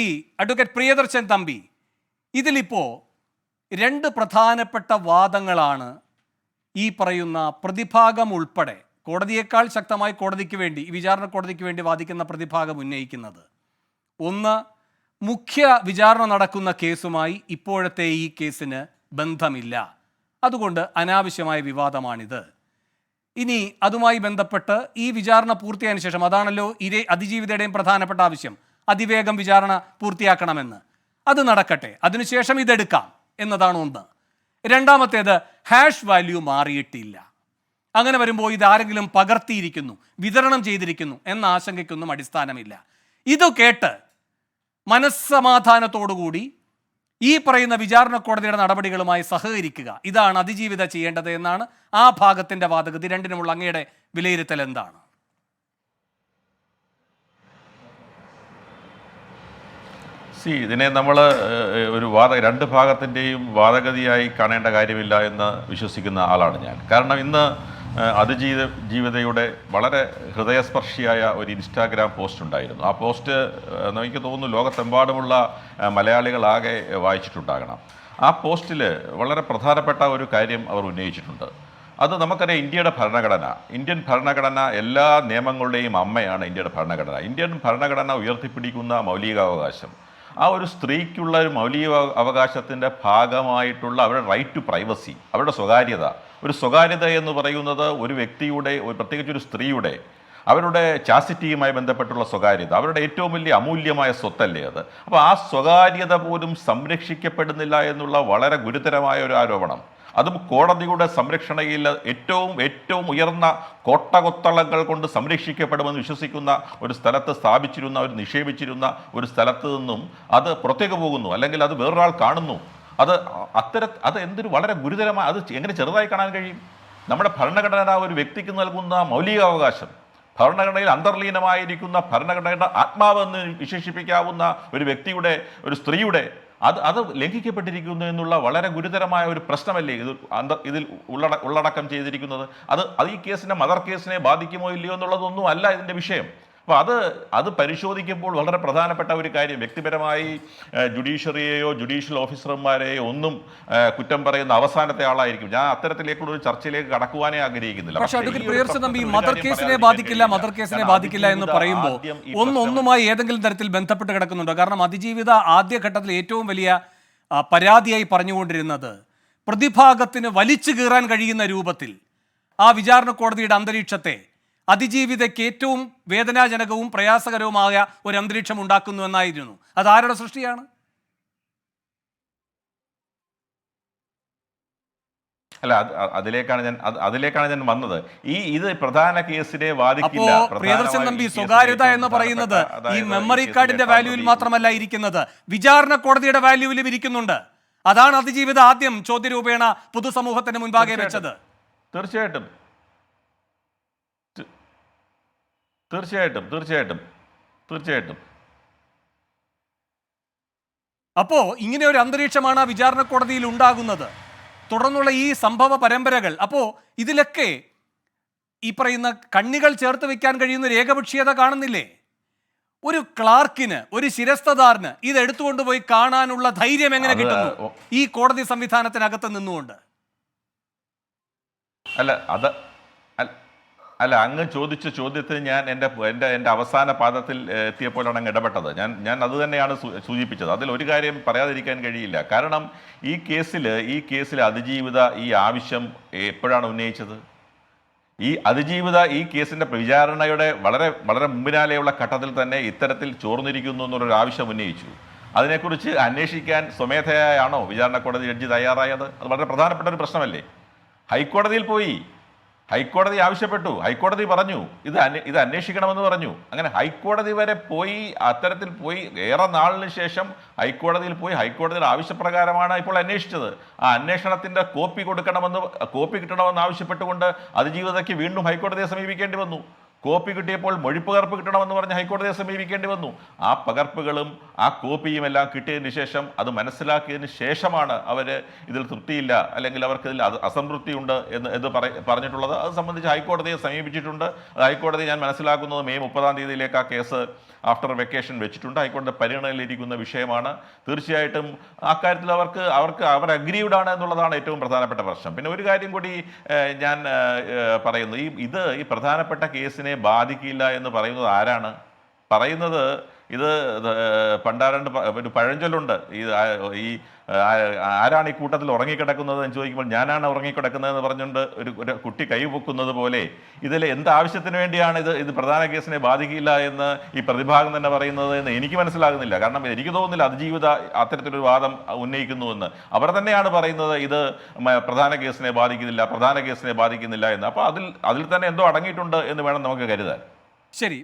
ഈ അഡ്വക്കേറ്റ് പ്രിയദർശൻ തമ്പി, ഇതിലിപ്പോൾ രണ്ട് പ്രധാനപ്പെട്ട വാദങ്ങളാണ് ഈ പറയുന്ന പ്രതിഭാഗം ഉൾപ്പെടെ കോടതിയേക്കാൾ ശക്തമായി കോടതിക്ക് വേണ്ടി, ഈ വിചാരണ കോടതിക്ക് വേണ്ടി വാദിക്കുന്ന പ്രതിഭാഗം ഉന്നയിക്കുന്നത്. ഒന്ന്, മുഖ്യ വിചാരണ നടക്കുന്ന കേസുമായി ഇപ്പോഴത്തെ ഈ കേസിന് ബന്ധമില്ല, അതുകൊണ്ട് അനാവശ്യമായ വിവാദമാണിത്. ഇനി അതുമായി ബന്ധപ്പെട്ട് ഈ വിചാരണ പൂർത്തിയായതിനു ശേഷം, അതാണല്ലോ അതിജീവിതയുടെയും പ്രധാനപ്പെട്ട ആവശ്യം, അതിവേഗം വിചാരണ പൂർത്തിയാക്കണമെന്ന്, അത് നടക്കട്ടെ, അതിനുശേഷം ഇതെടുക്കാം എന്നതാണ് ഒന്ന്. രണ്ടാമത്തേത്, ഹാഷ് വാല്യൂ മാറിയിട്ടില്ല. അങ്ങനെ വരുമ്പോൾ ഇതാരെങ്കിലും പകർത്തിയിരിക്കുന്നു, വിതരണം ചെയ്തിരിക്കുന്നു എന്ന ആശങ്കയ്ക്കൊന്നും അടിസ്ഥാനമില്ല. ഇത് കേട്ട് മനസ്സമാധാനത്തോടുകൂടി ഈ പറയുന്ന വിചാരണ കോടതിയുടെ നടപടികളുമായി സഹകരിക്കുക, ഇതാണ് അതിജീവിത ചെയ്യേണ്ടത് എന്നാണ് ആ ഭാഗത്തിൻ്റെ വാദഗതി. രണ്ടിനുമുള്ള അങ്ങയുടെ വിലയിരുത്തൽ എന്താണ്? ഇതിനെ നമ്മൾ ഒരു രണ്ട് ഭാഗത്തിൻ്റെയും വാദഗതിയായി കാണേണ്ട കാര്യമില്ല എന്ന് വിശ്വസിക്കുന്ന ആളാണ് ഞാൻ. കാരണം ഇന്ന് അതിജീവിതയുടെ വളരെ ഹൃദയസ്പർശിയായ ഒരു ഇൻസ്റ്റാഗ്രാം പോസ്റ്റ് ഉണ്ടായിരുന്നു. ആ പോസ്റ്റ് എനിക്ക് തോന്നുന്നു ലോകത്തെമ്പാടുമുള്ള മലയാളികളാകെ വായിച്ചിട്ടുണ്ടാകണം. ആ പോസ്റ്റിൽ വളരെ പ്രധാനപ്പെട്ട ഒരു കാര്യം അവർ ഉന്നയിച്ചിട്ടുണ്ട്. അത് നമുക്കറിയാം, ഇന്ത്യൻ ഭരണഘടന എല്ലാ നിയമങ്ങളുടെയും അമ്മയാണ് ഇന്ത്യയുടെ ഭരണഘടന. ഇന്ത്യൻ ഭരണഘടന ഉയർത്തിപ്പിടിക്കുന്ന മൗലികാവകാശം, ആ ഒരു സ്ത്രീക്കുള്ള ഒരു മൗലിക അവകാശത്തിൻ്റെ ഭാഗമായിട്ടുള്ള അവരുടെ റൈറ്റ് ടു പ്രൈവസി, അവരുടെ സ്വകാര്യത എന്ന് പറയുന്നത് ഒരു വ്യക്തിയുടെ, പ്രത്യേകിച്ച് ഒരു സ്ത്രീയുടെ അവരുടെ ചാസിറ്റിയുമായി ബന്ധപ്പെട്ടുള്ള സ്വകാര്യത, അവരുടെ ഏറ്റവും വലിയ അമൂല്യമായ സ്വത്തല്ലേ അത്. അപ്പോൾ ആ സ്വകാര്യത പോലും സംരക്ഷിക്കപ്പെടുന്നില്ല എന്നുള്ള വളരെ ഗുരുതരമായ ഒരു ആരോപണം, അതും കോടതിയുടെ സംരക്ഷണയിൽ ഏറ്റവും ഉയർന്ന കോട്ടകൊത്തളങ്ങൾ കൊണ്ട് സംരക്ഷിക്കപ്പെടുമെന്ന് വിശ്വസിക്കുന്ന ഒരു സ്ഥലത്ത് നിക്ഷേപിച്ചിരുന്ന ഒരു സ്ഥലത്ത് നിന്നും അത് പുറത്തേക്ക് പോകുന്നു, അല്ലെങ്കിൽ അത് വേറൊരാൾ കാണുന്നു. അത് എന്തൊരു വളരെ ഗുരുതരമായ, അത് എങ്ങനെ ചെറുതായി കാണാൻ കഴിയും? നമ്മുടെ ഭരണഘടന ഒരു വ്യക്തിക്ക് നൽകുന്ന മൗലികാവകാശം, ഭരണഘടനയിൽ അന്തർലീനമായിരിക്കുന്ന ഭരണഘടനയുടെ ആത്മാവ് എന്ന് വിശേഷിപ്പിക്കാവുന്ന ഒരു വ്യക്തിയുടെ, ഒരു സ്ത്രീയുടെ അത് ലംഘിക്കപ്പെട്ടിരിക്കുന്നു എന്നുള്ള വളരെ ഗുരുതരമായ ഒരു പ്രശ്നമല്ലേ ഇതിൽ ഉള്ളടക്കം ചെയ്തിരിക്കുന്നത്. അത് ഈ കേസിനെ, മദർ കേസിനെ ബാധിക്കുമോ ഇല്ലയോ എന്നുള്ളതൊന്നും അല്ല ഇതിൻ്റെ വിഷയം. അപ്പോൾ അത് പരിശോധിക്കുമ്പോൾ വളരെ പ്രധാനപ്പെട്ട ഒരു കാര്യം, വ്യക്തിപരമായി ജുഡീഷ്യറിയെയോ ജുഡീഷ്യൽ ഓഫീസർമാരെയോ ഒന്നും കുറ്റം പറയുന്ന അവസാനത്തെ ആളായിരിക്കും ഞാൻ. അത്തരത്തിലേക്കുള്ള ഒരു ചർച്ചയിലേക്ക് കടക്കുവാനേ ആഗ്രഹിക്കുന്നില്ല. പക്ഷേ അഡ്വക്കേറ്റ് പ്രിയദർശൻ തമ്പി, മദർ കേസിനെ ബാധിക്കില്ല എന്ന് പറയുമ്പോൾ ഒന്നുമായി ഏതെങ്കിലും തരത്തിൽ ബന്ധപ്പെട്ട് കിടക്കുന്നുണ്ടോ? കാരണം അതിജീവിത ആദ്യഘട്ടത്തിൽ ഏറ്റവും വലിയ പരാതിയായി പറഞ്ഞുകൊണ്ടിരുന്നത് പ്രതിഭാഗത്തിന് വലിച്ചു കീറാൻ കഴിയുന്ന രൂപത്തിൽ ആ വിചാരണ കോടതിയുടെ അന്തരീക്ഷത്തെ, അതിജീവിതയ്ക്ക് ഏറ്റവും വേദനാജനകവും പ്രയാസകരവുമായ ഒരു അന്തരീക്ഷം ഉണ്ടാക്കുന്നു എന്നായിരുന്നു. അതാരുടെ സൃഷ്ടിയാണ്? അല്ല, അതിലേക്കാണ് ഞാൻ വന്നത്. ഇത് പ്രധാന കേസിനെ ബാധിക്കില്ല. പ്രിയദർശൻ തമ്പി, സ്വകാര്യത എന്ന് പറയുന്നത് ഈ മെമ്മറി കാർഡിന്റെ വാല്യൂവിൽ മാത്രമല്ല ഇരിക്കുന്നത്, വിചാരണ കോടതിയുടെ വാല്യൂവിലും ഇരിക്കുന്നുണ്ട്. അതാണ് അതിജീവിത ആദ്യം ചോദ്യരൂപേണ പൊതുസമൂഹത്തിന് മുൻപാകെ വെച്ചത്. തീർച്ചയായിട്ടും. അപ്പോ ഇങ്ങനെ ഒരു അന്തരീക്ഷമാണ് വിചാരണ കോടതിയിൽ ഉണ്ടാകുന്നത്. തുടർന്നുള്ള ഈ സംഭവ പരമ്പരകൾ, അപ്പോ ഇതിലൊക്കെ ഈ പറയുന്ന കണ്ണികൾ ചേർത്ത് വെക്കാൻ കഴിയുന്ന ഒരു ഏകപക്ഷീയത കാണുന്നില്ലേ? ഒരു ക്ലാർക്കിന്, ഒരു ശിരസ്തദാറിന് ഇത് എടുത്തുകൊണ്ടുപോയി കാണാനുള്ള ധൈര്യം എങ്ങനെ കിട്ടുന്നു ഈ കോടതി സംവിധാനത്തിനകത്ത് നിന്നുകൊണ്ട്? അങ്ങ് ചോദിച്ച ചോദ്യത്തിന് ഞാൻ എൻ്റെ അവസാന പാദത്തിൽ എത്തിയപ്പോഴാണ് അങ്ങ് ഇടപെട്ടത്. ഞാൻ അത് തന്നെയാണ് സൂചിപ്പിച്ചത്. അതിൽ ഒരു കാര്യം പറയാതിരിക്കാൻ കഴിയില്ല. കാരണം ഈ കേസിൽ അതിജീവിത ഈ ആവശ്യം എപ്പോഴാണ് ഉന്നയിച്ചത്? ഈ കേസിൻ്റെ വിചാരണയുടെ വളരെ വളരെ മുമ്പിനാലെയുള്ള ഘട്ടത്തിൽ തന്നെ ഇത്തരത്തിൽ ചോർന്നിരിക്കുന്നു എന്നുള്ളൊരു ആവശ്യം ഉന്നയിച്ചു. അതിനെക്കുറിച്ച് അന്വേഷിക്കാൻ സ്വമേധയാണോ വിചാരണ കോടതി ജഡ്ജി തയ്യാറായത്? അത് വളരെ പ്രധാനപ്പെട്ട ഒരു പ്രശ്നമല്ലേ. ഹൈക്കോടതി ആവശ്യപ്പെട്ടു, ഹൈക്കോടതി പറഞ്ഞു ഇത് അന്വേഷിക്കണമെന്ന് പറഞ്ഞു. അങ്ങനെ ഹൈക്കോടതി വരെ പോയി, അത്തരത്തിൽ പോയി ഏറെ നാളിന് ശേഷം ഹൈക്കോടതിയുടെ ആവശ്യപ്രകാരമാണ് ഇപ്പോൾ അന്വേഷിച്ചത്. ആ അന്വേഷണത്തിൻ്റെ കോപ്പി കിട്ടണമെന്ന് ആവശ്യപ്പെട്ടുകൊണ്ട് അതിജീവിതയ്ക്ക് വീണ്ടും ഹൈക്കോടതിയെ സമീപിക്കേണ്ടി വന്നു. കോപ്പി കിട്ടിയപ്പോൾ മൊഴിപ്പകർപ്പ് കിട്ടണമെന്ന് പറഞ്ഞ് ഹൈക്കോടതിയെ സമീപിക്കേണ്ടി വന്നു. ആ പകർപ്പുകളും ആ കോപ്പിയും എല്ലാം കിട്ടിയതിന് ശേഷം, അത് മനസ്സിലാക്കിയതിന് ശേഷമാണ് അവർ ഇതിൽ തൃപ്തിയില്ല, അല്ലെങ്കിൽ അവർക്ക് ഇതിൽ അസംതൃപ്തിയുണ്ട് എന്ന് പറഞ്ഞിട്ടുള്ളത്. അത് സംബന്ധിച്ച് ഹൈക്കോടതിയെ സമീപിച്ചിട്ടുണ്ട്. ഹൈക്കോടതി, ഞാൻ മനസ്സിലാക്കുന്നത്, മെയ് 30 തീയതിയിലേക്ക് ആ കേസ് ആഫ്റ്റർ വെക്കേഷൻ വെച്ചിട്ടുണ്ട്. ഹൈക്കോടതി പരിഗണനയിലിരിക്കുന്ന വിഷയമാണ്. തീർച്ചയായിട്ടും അക്കാര്യത്തിൽ അവർ അഗ്രീഡ് ആണ് എന്നുള്ളതാണ് ഏറ്റവും പ്രധാനപ്പെട്ട പ്രശ്നം. പിന്നെ ഒരു കാര്യം കൂടി ഞാൻ പറയുന്നു, ഈ പ്രധാനപ്പെട്ട കേസിനെ ബാധിക്കില്ല എന്ന് പറയുന്നത് ആരാണ് പറയുന്നത്? ഇത് പണ്ടാരണ്ട് ഒരു പഴഞ്ചൊല്ലുണ്ട്, ഈ ആരാണ് ഈ കൂട്ടത്തിൽ ഉറങ്ങിക്കിടക്കുന്നത് എന്ന് ചോദിക്കുമ്പോൾ ഞാനാണ് ഉറങ്ങിക്കിടക്കുന്നതെന്ന് പറഞ്ഞുകൊണ്ട് ഒരു കുട്ടി കൈ പൊക്കുന്നത് പോലെ ഇതിൽ എന്ത് ആവശ്യത്തിന് വേണ്ടിയാണ് ഇത് പ്രധാന കേസിനെ ബാധിക്കില്ല എന്ന് ഈ പ്രതിഭാഗം തന്നെ പറയുന്നത് എന്ന് എനിക്ക് മനസ്സിലാകുന്നില്ല. കാരണം എനിക്ക് തോന്നുന്നില്ല അതിജീവിത അത്തരത്തിലൊരു വാദം ഉന്നയിക്കുന്നുവെന്ന്. അവർ തന്നെയാണ് പറയുന്നത് ഇത് പ്രധാന കേസിനെ ബാധിക്കുന്നില്ല എന്ന്. അപ്പോൾ അതിൽ തന്നെ എന്തോ അടങ്ങിയിട്ടുണ്ട് എന്ന് വേണം നമുക്ക് കരുതാൻ. ശരി.